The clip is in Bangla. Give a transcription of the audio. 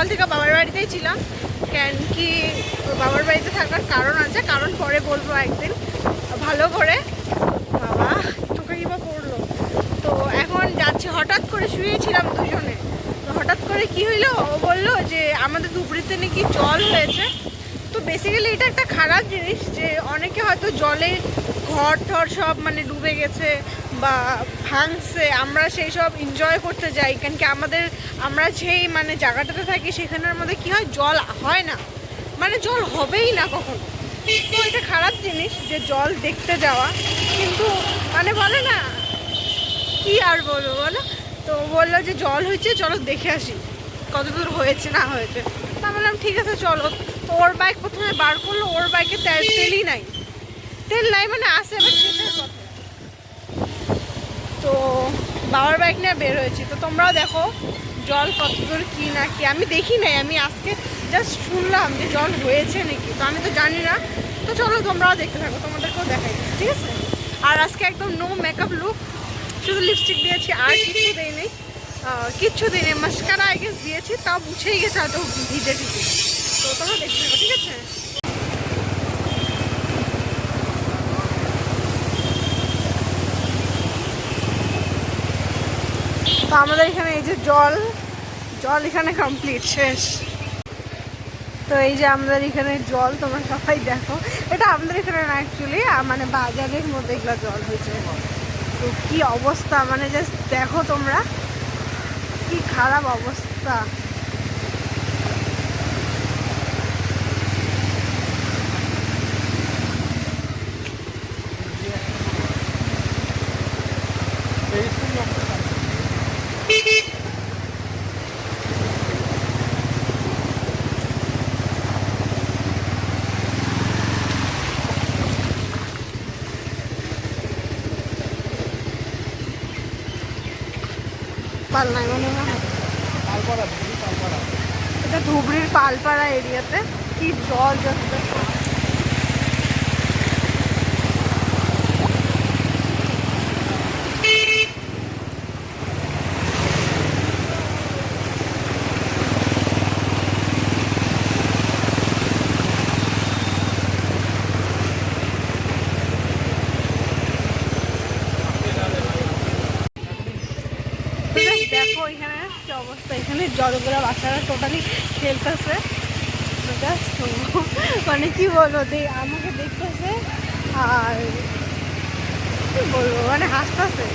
সকাল থেকে বাবার বাড়িতেই ছিলাম, কেন কি বাবার বাড়িতে থাকার কারণ আছে, কারণ পরে বলবো একদিন ভালো করে। বাবা চোখে কিবা পড়লো। তো এখন যাচ্ছি, হঠাৎ করে শুয়েছিলাম দুজনে, তো হঠাৎ করে কি হইলো, ও বললো যে আমাদের ধুবড়িতে নাকি জল হয়েছে। তো বেসিক্যালি এটা একটা খারাপ জিনিস যে অনেকে হয়তো জলে ঘর ঠর সব মানে ডুবে গেছে বা ভাঙছে, আমরা সেই সব এনজয় করতে যাই, কেন কি আমরা যেই মানে জায়গাটাতে থাকি সেখানের মধ্যে কি হয়, জল হয় না, মানে জল হবেই না কখনো। তো এটা খারাপ জিনিস যে জল দেখতে যাওয়া, কিন্তু মানে বলে না কি আর বলবো বলো। তো বললো যে জল হয়েছে, চলো দেখে আসি কতদূর হয়েছে না হয়েছে। তা বললাম ঠিক আছে চলো। তো ওর বাইক প্রথমে বার করলো, ওর বাইকে তেলই নাই, তেল নাই মানে আসে এবার শেষের পথে। তো বাবার বাইক নিয়ে বের হয়েছি। তো তোমরাও দেখো জল কতদূর কি না কি, আমি দেখি নাই, আমি আজকে জাস্ট শুনলাম যে জল হয়েছে নাকি, তো আমি তো জানি না। তো চলো তোমরাও দেখতে থাকো, তোমাদেরকেও দেখাই, ঠিক আছে। আর আজকে একদম নো মেকআপ লুক, শুধু লিপস্টিক দিয়েছি আর কিচ্ছু দিইনি, কিচ্ছু দিইনি। মাস্কারা আই গেস দিয়েছি, তাও মুছেই গেছে হয়তো ভিজে টিজে। তো তোমরা দেখতে থাকো, ঠিক আছে। তো আমাদের এখানে এই যে জল এখানে কমপ্লিট শেষ। তো এই যে আমাদের এখানে জল, তোমরা সবাই দেখো, এটা আমাদের এখানে না অ্যাকচুয়ালি, মানে বাজারের মধ্যে এগুলো জল হয়েছে। তো কি অবস্থা, মানে জাস্ট দেখো তোমরা কি খারাপ অবস্থা। পালনায় মনে হয়, এটা ধুবড়ির পালপাড়া এরিয়াতে কি জল যাচ্ছে। দেখো এখানে কি অবস্থা, এখানে যতগুলো বাচ্চারা টোটালি খেলতেছে, মানে কি বলবো, আমাকে দেখতেছে আর কি বলবো, মানে হাসতেছে।